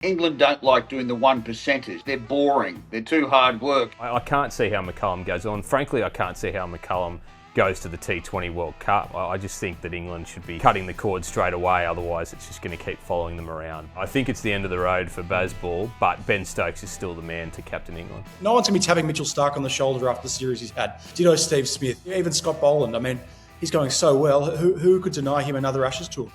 England don't like doing the one percenters. They're boring. They're too hard work. I can't see how McCullum goes on. Frankly, I can't see how McCullum goes to the T20 World Cup. I just think that England should be cutting the cord straight away, otherwise it's just going to keep following them around. I think it's the end of the road for Bazball, but Ben Stokes is still the man to captain England. No one's going to be tapping Mitchell Starc on the shoulder after the series he's had. Ditto Steve Smith, even Scott Boland. I mean, he's going so well. Who could deny him another Ashes tour?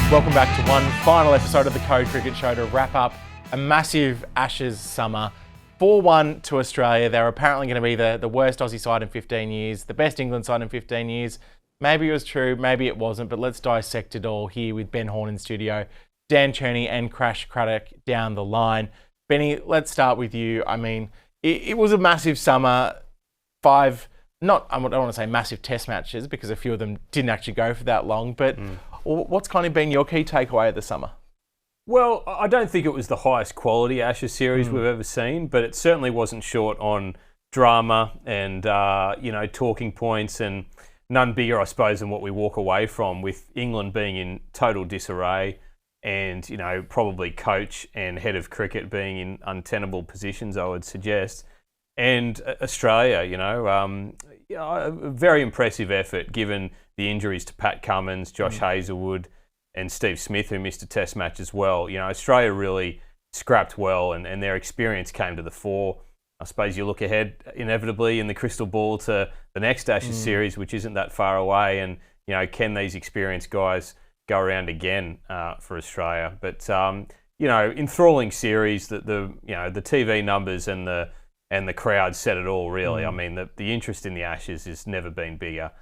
Welcome back to one final episode of the Code Cricket Show to wrap up a massive Ashes summer. 4-1 to Australia. They're apparently going to be the worst Aussie side in 15 years, the best England side in 15 years. Maybe it was true, maybe it wasn't, but let's dissect it all here with Ben Horn in studio, Dan Cherney and Crash Craddock down the line. Benny, let's start with you. I mean, it was a massive summer. I don't want to say massive test matches because a few of them didn't actually go for that long, but what's kind of been your key takeaway of the summer? Well, I don't think it was the highest quality Ashes series we've ever seen, but it certainly wasn't short on drama and, talking points, and none bigger, I suppose, than what we walk away from with England being in total disarray and, probably coach and head of cricket being in untenable positions, I would suggest. And Australia, a very impressive effort given the injuries to Pat Cummins, Josh Hazlewood and Steve Smith, who missed a test match as well. Australia really scrapped well and their experience came to the fore. I suppose you look ahead inevitably in the crystal ball to the next Ashes series, which isn't that far away. And, can these experienced guys go around again for Australia? But, enthralling series, that the TV numbers and the crowd said it all, really. I mean, the interest in the Ashes has never been bigger.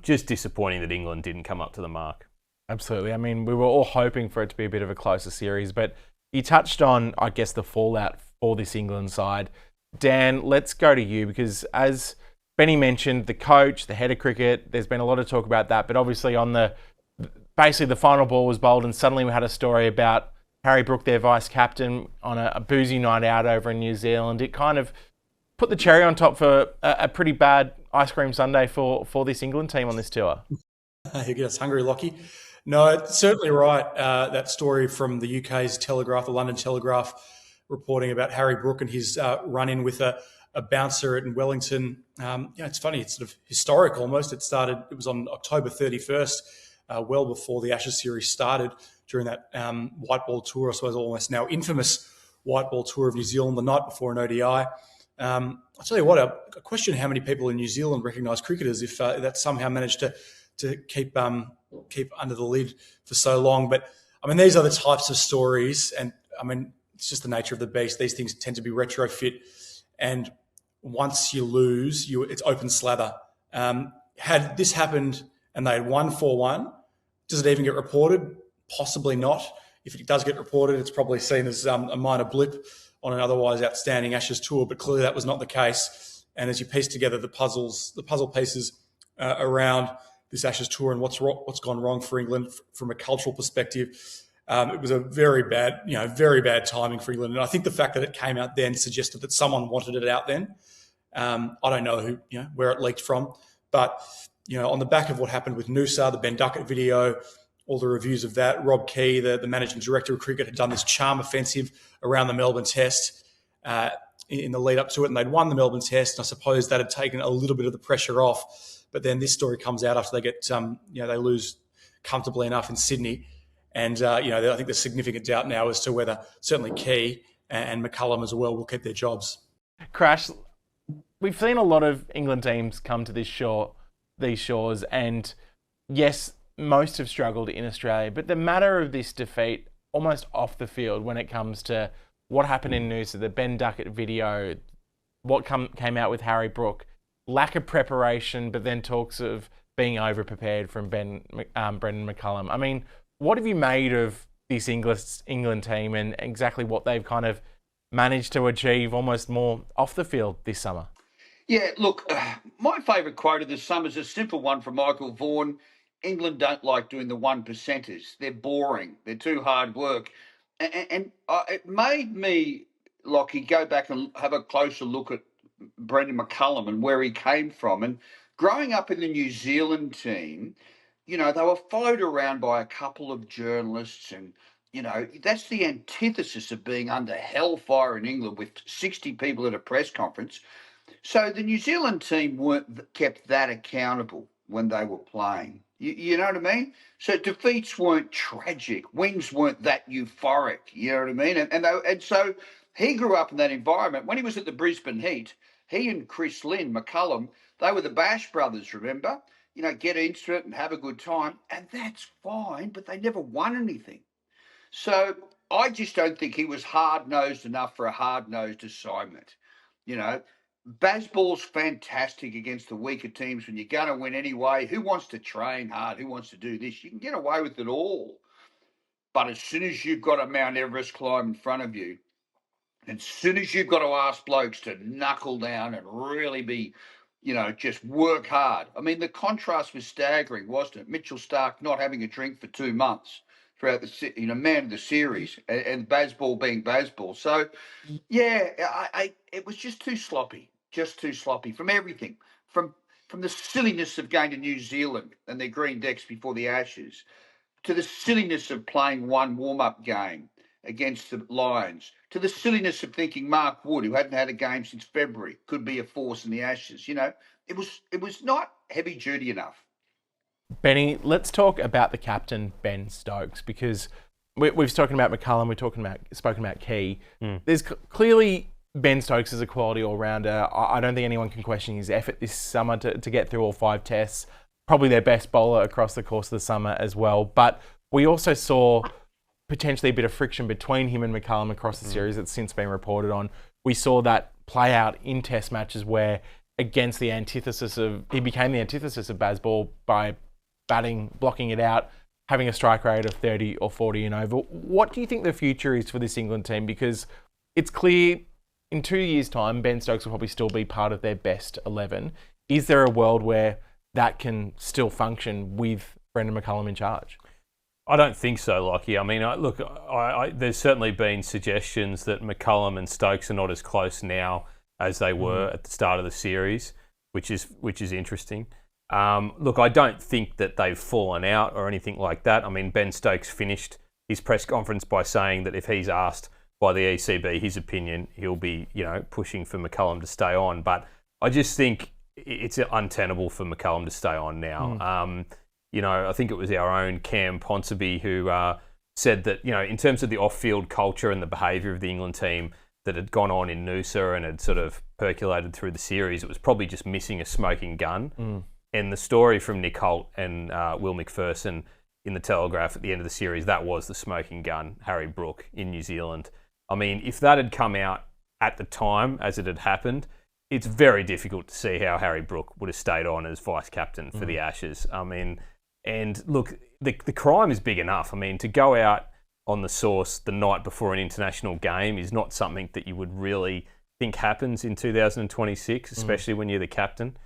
Just disappointing that England didn't come up to the mark. Absolutely. I mean, we were all hoping for it to be a bit of a closer series, but you touched on, I guess, the fallout for this England side. Dan, let's go to you because as Benny mentioned, the coach, the head of cricket, there's been a lot of talk about that, but obviously basically the final ball was bowled and suddenly we had a story about Harry Brook, their vice captain, on a boozy night out over in New Zealand. It kind of put the cherry on top for a pretty bad ice cream sundae for this England team on this tour. You get us hungry, Lockie. No, it's certainly right. That story from the UK's Telegraph, the London Telegraph, reporting about Harry Brook and his run-in with a bouncer in Wellington. It's funny. It's sort of historic almost. It was on October 31st, well before the Ashes series started, during that white ball tour, I suppose almost now infamous white ball tour of New Zealand the night before an ODI. I'll tell you what, I question how many people in New Zealand recognise cricketers if that somehow managed to keep under the lid for so long. But I mean, these are the types of stories, and I mean, it's just the nature of the beast. These things tend to be retrofit, and once you lose, it's open slather. Had this happened and they had won 4-1, does it even get reported? Possibly not. If it does get reported, it's probably seen as a minor blip on an otherwise outstanding Ashes tour, but clearly that was not the case. And as you piece together the puzzle pieces around this Ashes tour and what's gone wrong for England from a cultural perspective, it was a very bad timing for England. And I think the fact that it came out then suggested that someone wanted it out then. I don't know where it leaked from, but on the back of what happened with Noosa, the Ben Duckett video, all the reviews of that, Rob Key, the managing director of cricket, had done this charm offensive around the Melbourne Test in the lead up to it, and they'd won the Melbourne Test. And I suppose that had taken a little bit of the pressure off. But then this story comes out after they get, they lose comfortably enough in Sydney, and I think there's significant doubt now as to whether certainly Key and McCullum as well will keep their jobs. Crash, we've seen a lot of England teams come to these shores, and yes, most have struggled in Australia, but the matter of this defeat almost off the field when it comes to what happened in Noosa, the Ben Duckett video, what came out with Harry Brook, lack of preparation, but then talks of being over-prepared from Brendon McCullum. I mean, what have you made of this England team and exactly what they've kind of managed to achieve almost more off the field this summer? Yeah, look, my favourite quote of the summer is a simple one from Michael Vaughan. England don't like doing the one percenters. They're boring. They're too hard work. And it made me, Lockie, go back and have a closer look at Brendon McCullum and where he came from. And growing up in the New Zealand team, you know, they were followed around by a couple of journalists, and you know, that's the antithesis of being under hellfire in England with 60 people at a press conference. So the New Zealand team weren't kept that accountable when they were playing. You know what I mean? So defeats weren't tragic, wins weren't that euphoric. You know what I mean? And so he grew up in that environment. When he was at the Brisbane Heat, he and Chris Lynn McCullum, they were the Bash brothers. Remember? You know, get into it and have a good time, and that's fine. But they never won anything. So I just don't think he was hard nosed enough for a hard nosed assignment. You know, Bazball's fantastic against the weaker teams when you're going to win anyway. Who wants to train hard? Who wants to do this? You can get away with it all. But as soon as you've got a Mount Everest climb in front of you, as soon as you've got to ask blokes to knuckle down and really be, you know, just work hard. I mean, the contrast was staggering, wasn't it? Mitchell Starc not having a drink for 2 months throughout the, you know, man of the series, and Bazball being Bazball. So, yeah, it was just too sloppy from everything, from the silliness of going to New Zealand and their green decks before the Ashes, to the silliness of playing one warm-up game against the Lions, to the silliness of thinking Mark Wood, who hadn't had a game since February, could be a force in the Ashes. You know, it was not heavy-duty enough. Benny, let's talk about the captain, Ben Stokes, because we've spoken about McCullum, spoken about Key. There's clearly Ben Stokes is a quality all-rounder. I don't think anyone can question his effort this summer to get through all 5 tests. Probably their best bowler across the course of the summer as well. But we also saw potentially a bit of friction between him and McCullum across the series that's since been reported on. We saw that play out in test matches where he became the antithesis of Bazball by batting, blocking it out, having a strike rate of 30 or 40 and over. What do you think the future is for this England team? Because it's clear in 2 years' time, Ben Stokes will probably still be part of their best 11. Is there a world where that can still function with Brendon McCullum in charge? I don't think so, Lockie. I mean, look, there's certainly been suggestions that McCullum and Stokes are not as close now as they were at the start of the series, which is interesting. Look, I don't think that they've fallen out or anything like that. I mean, Ben Stokes finished his press conference by saying that if he's asked by the ECB his opinion, he'll be, you know, pushing for McCullum to stay on. But I just think it's untenable for McCullum to stay on now. You know, I think it was our own Cam Ponsonby who said that, you know, in terms of the off-field culture and the behaviour of the England team that had gone on in Noosa and had sort of percolated through the series, it was probably just missing a smoking gun. And the story from Nick Holt and Will McPherson in the Telegraph at the end of the series, that was the smoking gun, Harry Brook in New Zealand. I mean, if that had come out at the time as it had happened, it's very difficult to see how Harry Brook would have stayed on as vice-captain for the Ashes. I mean, and look, the crime is big enough. I mean, to go out on the source the night before an international game is not something that you would really think happens in 2026, especially when you're the captain.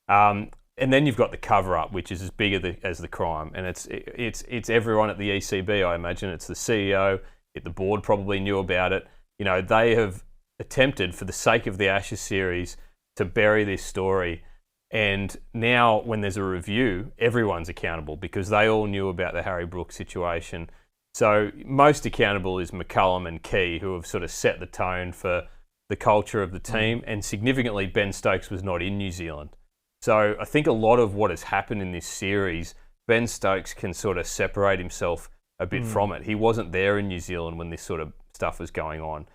And then you've got the cover-up, which is as big as the crime, and it's everyone at the ECB. I imagine it's the CEO. The board probably knew about it. You know, they have attempted, for the sake of the Ashes series, to bury this story. And now, when there's a review, everyone's accountable because they all knew about the Harry Brook situation. So most accountable is McCullum and Key, who have sort of set the tone for the culture of the team. And significantly, Ben Stokes was not in New Zealand. So I think a lot of what has happened in this series, Ben Stokes can sort of separate himself a bit from it. He wasn't there in New Zealand when this sort of stuff was going on.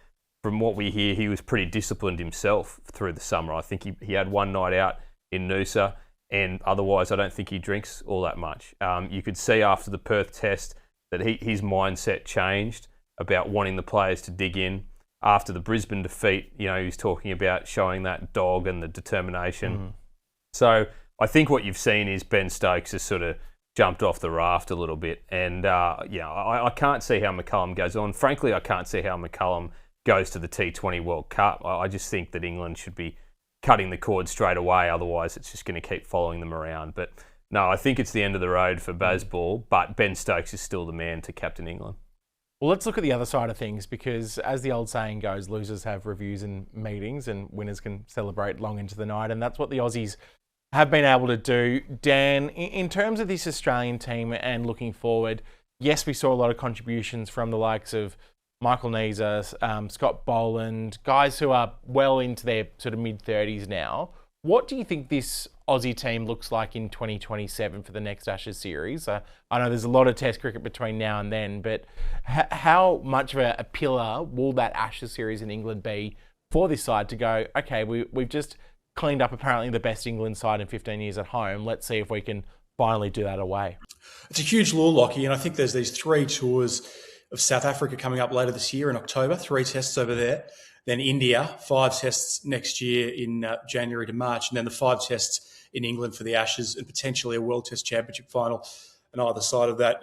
From what we hear, he was pretty disciplined himself through the summer. I think he had one night out in Noosa, and otherwise I don't think he drinks all that much. You could see after the Perth test that his mindset changed about wanting the players to dig in. After the Brisbane defeat, you know, he was talking about showing that dog and the determination. So I think what you've seen is Ben Stokes has sort of jumped off the raft a little bit. And, I can't see how McCullum goes on. Frankly, I can't see how McCullum goes to the T20 World Cup. I just think that England should be cutting the cord straight away. Otherwise, it's just going to keep following them around. But no, I think it's the end of the road for Bazball. But Ben Stokes is still the man to captain England. Well, let's look at the other side of things because, as the old saying goes, losers have reviews and meetings and winners can celebrate long into the night. And that's what the Aussies have been able to do. Dan, in terms of this Australian team and looking forward, yes, we saw a lot of contributions from the likes of Michael Neser, Scott Boland, guys who are well into their sort of mid-30s now. What do you think this Aussie team looks like in 2027 for the next Ashes series? I know there's a lot of Test cricket between now and then, but how much of a pillar will that Ashes series in England be for this side to go, okay, we've just cleaned up apparently the best England side in 15 years at home. Let's see if we can finally do that away. It's a huge lure, Lockie, and I think there's these 3 tours of South Africa coming up later this year in October, 3 tests over there. Then India, 5 tests next year in January to March, and then the 5 tests in England for the Ashes and potentially a World Test Championship final. And either side of that,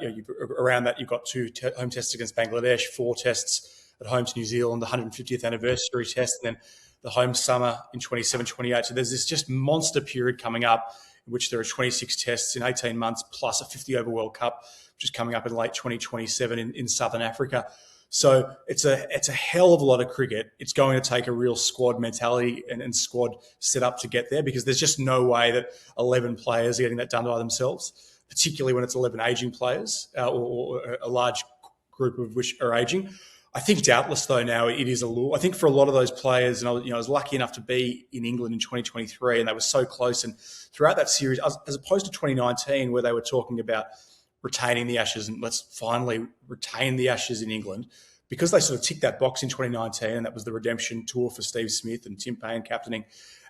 around that, you've got 2 home tests against Bangladesh, 4 tests at home to New Zealand, the 150th anniversary test, and then the home summer in 27, 28. So there's this just monster period coming up in which there are 26 tests in 18 months plus a 50-over World Cup, which is coming up in late 2027 in Southern Africa. So it's a hell of a lot of cricket. It's going to take a real squad mentality and squad set up to get there, because there's just no way that 11 players are getting that done by themselves, particularly when it's 11 ageing players or a large group of which are ageing. I think doubtless, though, now it is a lure. I think for a lot of those players, and I was lucky enough to be in England in 2023, and they were so close. And throughout that series, as opposed to 2019, where they were talking about retaining the Ashes and let's finally retain the Ashes in England, because they sort of ticked that box in 2019, and that was the redemption tour for Steve Smith and Tim Payne captaining.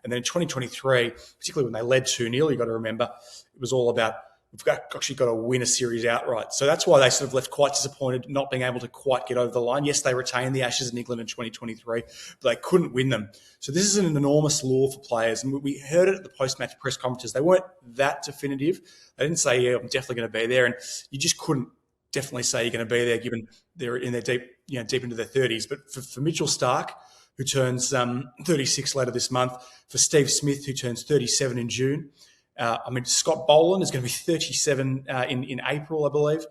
And then in 2023, particularly when they led 2-0, you've got to remember, it was all about, we've actually got to win a series outright. So that's why they sort of left quite disappointed, not being able to quite get over the line. Yes, they retained the Ashes in England in 2023, but they couldn't win them. So this is an enormous lure for players. And we heard it at the post-match press conferences. They weren't that definitive. They didn't say, yeah, I'm definitely going to be there. And you just couldn't definitely say you're going to be there, given they're in their deep into their 30s. But for Mitchell Starc, who turns 36 later this month, for Steve Smith, who turns 37 in June, Scott Boland is going to be 37 in April, I believe.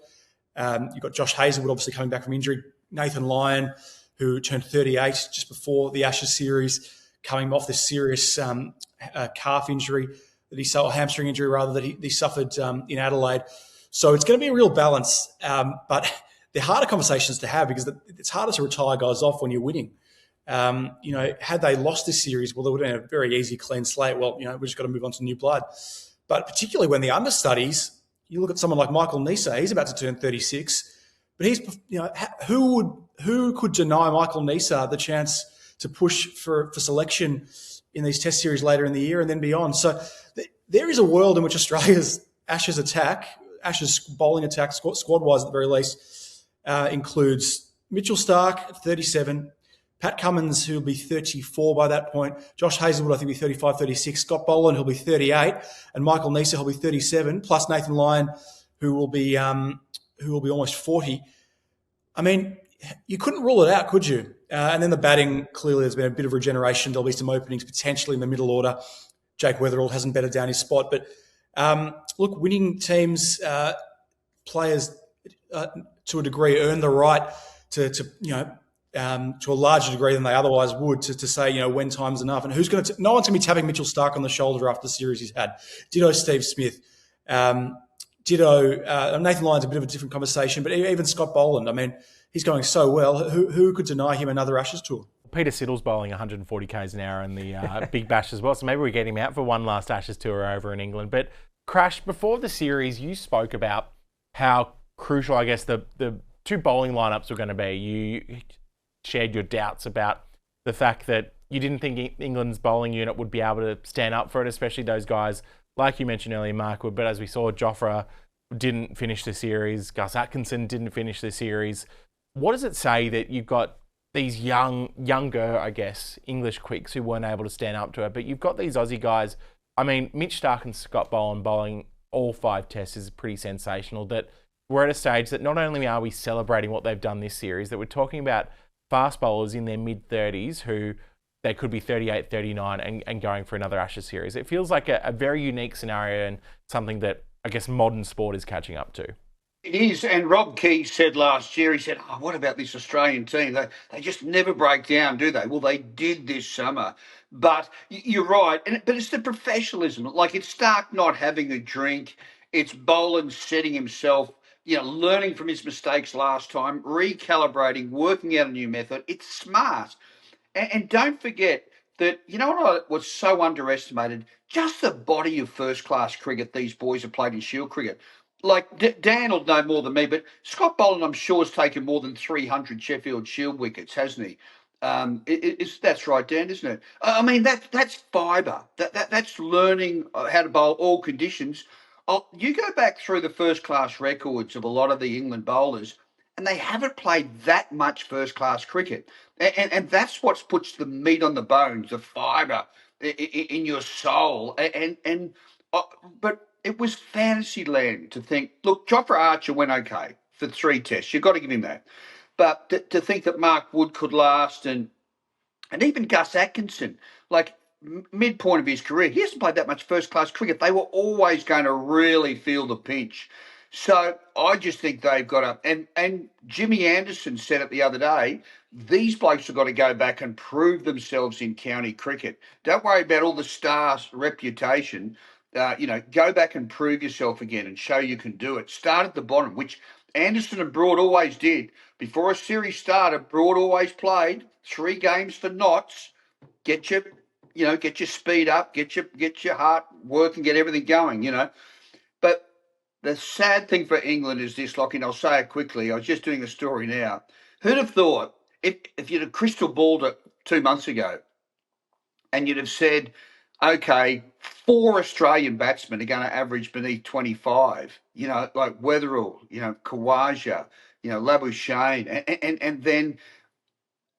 You've got Josh Hazlewood obviously coming back from injury. Nathan Lyon, who turned 38 just before the Ashes series, coming off this serious calf injury that he suffered, hamstring injury rather, that he suffered in Adelaide. So it's going to be a real balance, but they're harder conversations to have, because it's harder to retire guys off when you're winning. Had they lost this series, well, there would have been a very easy, clean slate. Well, we've just got to move on to new blood. But particularly when the understudies, you look at someone like Michael Neser, he's about to turn 36, but he's, who could deny Michael Neser the chance to push for selection in these test series later in the year and then beyond? So there is a world in which Australia's Ashes bowling attack, squad-wise at the very least, includes Mitchell Starc at 37, Pat Cummins, who'll be 34 by that point, Josh Hazlewood, I think, will be 35, 36, Scott Boland, who'll be 38, and Michael Neser, who'll be 37, plus Nathan Lyon, who will be almost 40. I mean, you couldn't rule it out, could you? And then the batting, clearly there's been a bit of regeneration. There'll be some openings potentially in the middle order. Jake Weatherall hasn't bettered down his spot, but look, winning teams, players to a degree earn the right to a larger degree than they otherwise would to say, when time's enough. And no one's going to be tapping Mitchell Starc on the shoulder after the series he's had. Ditto Steve Smith. Ditto Nathan Lyon's a bit of a different conversation, but even Scott Boland, I mean, he's going so well. Who could deny him another Ashes tour? Peter Siddle's bowling 140 k's an hour in the Big Bash as well, so maybe we get him out for one last Ashes tour over in England. But Crash, before the series, you spoke about how crucial, I guess, the 2 bowling lineups were going to be. You shared your doubts about the fact that you didn't think England's bowling unit would be able to stand up for it, especially those guys, like you mentioned earlier, Mark Wood, but as we saw, Jofra didn't finish the series, Gus Atkinson didn't finish the series. What does it say that you've got these younger, I guess, English quicks who weren't able to stand up to it, but you've got these Aussie guys? I mean, Mitch Starc and Scott Boland bowling all 5 tests is pretty sensational. That we're at a stage that not only are we celebrating what they've done this series, that we're talking about fast bowlers in their mid-30s who they could be 38, 39 and going for another Ashes series. It feels like a very unique scenario and something that I guess modern sport is catching up to. It is, and Rob Key said last year, he said, oh, what about this Australian team? They just never break down, do they? Well, they did this summer. But you're right, but it's the professionalism. Like, it's Starc not having a drink. It's Boland setting himself, learning from his mistakes last time, recalibrating, working out a new method. It's smart. And don't forget that, what was so underestimated? Just the body of first class cricket these boys have played in Shield cricket. Like, Dan will know more than me, but Scott Boland, I'm sure, has taken more than 300 Sheffield Shield wickets, hasn't he? That's right, Dan, isn't it? I mean, that's fibre. That's learning how to bowl all conditions. You go back through the first class records of a lot of the England bowlers, and they haven't played that much first class cricket. And that's what puts the meat on the bones, the fibre in your soul. But it was fantasy land to think, look, Jofra Archer went okay for 3 tests. You've got to give him that. But to think that Mark Wood could last, and even Gus Atkinson, like midpoint of his career, he hasn't played that much first-class cricket. They were always going to really feel the pinch. So I just think they've got to, and Jimmy Anderson said it the other day, these blokes have got to go back and prove themselves in county cricket. Don't worry about all the stars' reputation. Go back and prove yourself again and show you can do it. Start at the bottom, which Anderson and Broad always did. Before a series started, Broad always played 3 games for knots. Get your speed up, get your heart working, get everything going. But the sad thing for England is this, Lockie, and I'll say it quickly. I was just doing a story now. Who'd have thought if you'd have crystal balled it 2 months ago, and you'd have said, okay, 4 Australian batsmen are going to average beneath 25, like Weatherall, Khawaja, Labuschagne, and then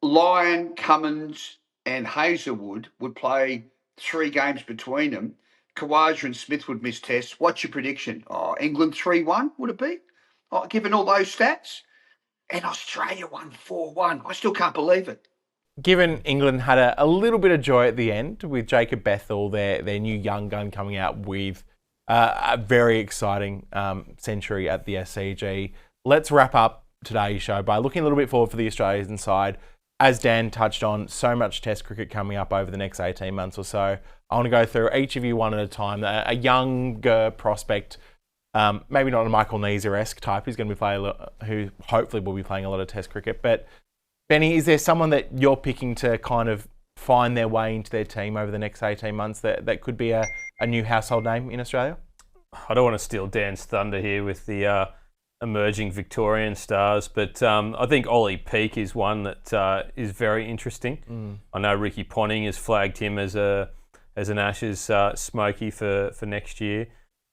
Lyon, Cummins and Hazelwood would play 3 games between them. Khawaja and Smith would miss tests. What's your prediction? Oh, England 3-1, would it be? Oh, given all those stats? And Australia won 4-1. I still can't believe it. Given England had a little bit of joy at the end with Jacob Bethel, their new young gun, coming out with a very exciting century at the SCG. Let's wrap up today's show by looking a little bit forward for the Australian side. As Dan touched on, so much Test cricket coming up over the next 18 months or so. I want to go through each of you one at a time. A younger prospect, maybe not a Michael Neser-esque type, who's going to be playing, who hopefully will be playing a lot of Test cricket, but Benny, is there someone that you're picking to kind of find their way into their team over the next 18 months that could be a new household name in Australia? I don't want to steal Dan's thunder here with the emerging Victorian stars, but I think Ollie Peake is one that is very interesting. I know Ricky Ponting has flagged him as an Ashes smoky for next year.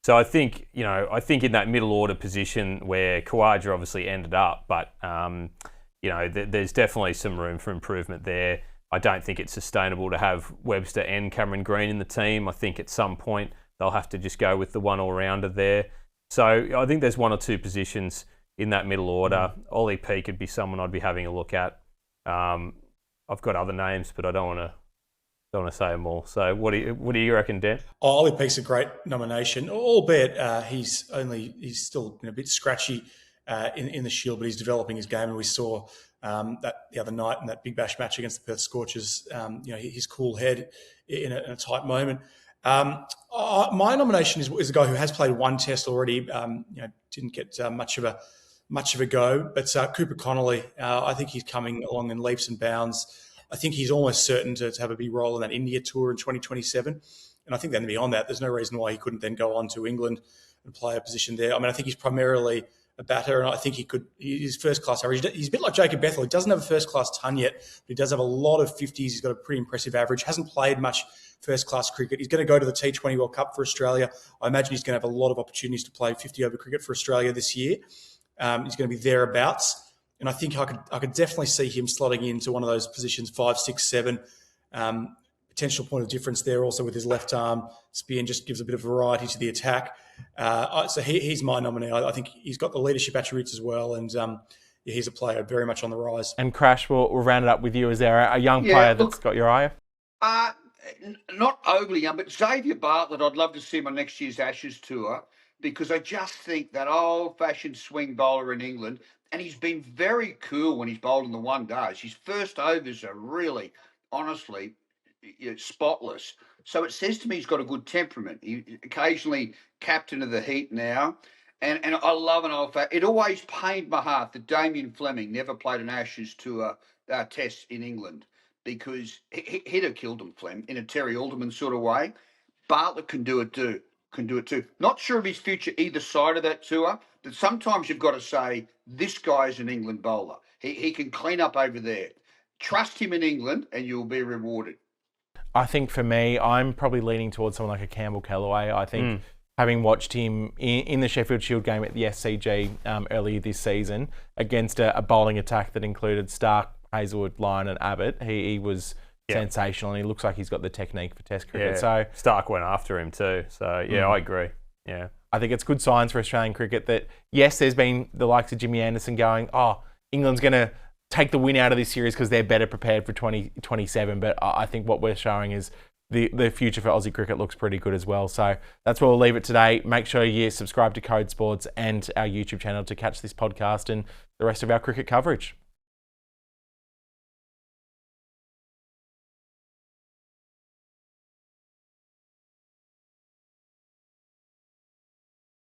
So I think in that middle order position where Khawaja obviously ended up, but there's definitely some room for improvement there. I don't think it's sustainable to have Webster and Cameron Green in the team. I think at some point they'll have to just go with the one all-rounder there. So I think there's 1 or 2 positions in that middle order. Ollie Peake could be someone I'd be having a look at. I've got other names, but I don't want to say them all. So what do you reckon, Dan? Ollie Peake's a great nomination, albeit he's still a bit scratchy in the Shield, but he's developing his game, and we saw that the other night in that Big Bash match against the Perth Scorchers. His cool head in a tight moment. My nomination is a guy who has played 1 test already. Didn't get much of a go, but Cooper Connolly. I think he's coming along in leaps and bounds. I think he's almost certain to have a big role in that India tour in 2027. And I think then beyond that, there's no reason why he couldn't then go on to England and play a position there. I mean, I think he's primarily a batter, and I think his first-class average, he's a bit like Jacob Bethel. He doesn't have a first-class ton yet, but he does have a lot of 50s. He's got a pretty impressive average, hasn't played much first-class cricket. He's going to go to the T20 World Cup for Australia. I imagine he's going to have a lot of opportunities to play 50-over cricket for Australia this year. He's going to be thereabouts. And I think I could definitely see him slotting into one of those positions, 5, 6, 7. Potential point of difference there also with his left arm spear, and just gives a bit of variety to the attack. So he's my nominee. I think he's got the leadership attributes as well, and he's a player very much on the rise. And Crash, we'll round it up with you. Is there a young player that's got your eye? Not overly young, but Xavier Bartlett, I'd love to see him on next year's Ashes tour. because I just think that old-fashioned swing bowler in England, and he's been very cool when he's bowled in the one days. His first overs are really, honestly, spotless. So it says to me he's got a good temperament. He occasionally captain of the Heat now. And I love an old fact. It always pained my heart that Damien Fleming never played an Ashes tour test in England, because he'd have killed him, Flem, in a Terry Alderman sort of way. Bartlett can do it too. Not sure of his future either side of that tour, but sometimes you've got to say, this guy's an England bowler. He can clean up over there. Trust him in England and you'll be rewarded. I think for me, I'm probably leaning towards someone like a Campbell Callaway. I think having watched him in the Sheffield Shield game at the SCG earlier this season against a bowling attack that included Starc, Hazelwood, Lyon and Abbott, he was sensational, and he looks like he's got the technique for Test cricket. So Starc went after him too. So I agree. Yeah, I think it's good signs for Australian cricket that, yes, there's been the likes of Jimmy Anderson going, England's going to take the win out of this series because they're better prepared for 2027. But I think what we're showing is the future for Aussie cricket looks pretty good as well. So that's where we'll leave it today. Make sure you subscribe to Code Sports and our YouTube channel to catch this podcast and the rest of our cricket coverage.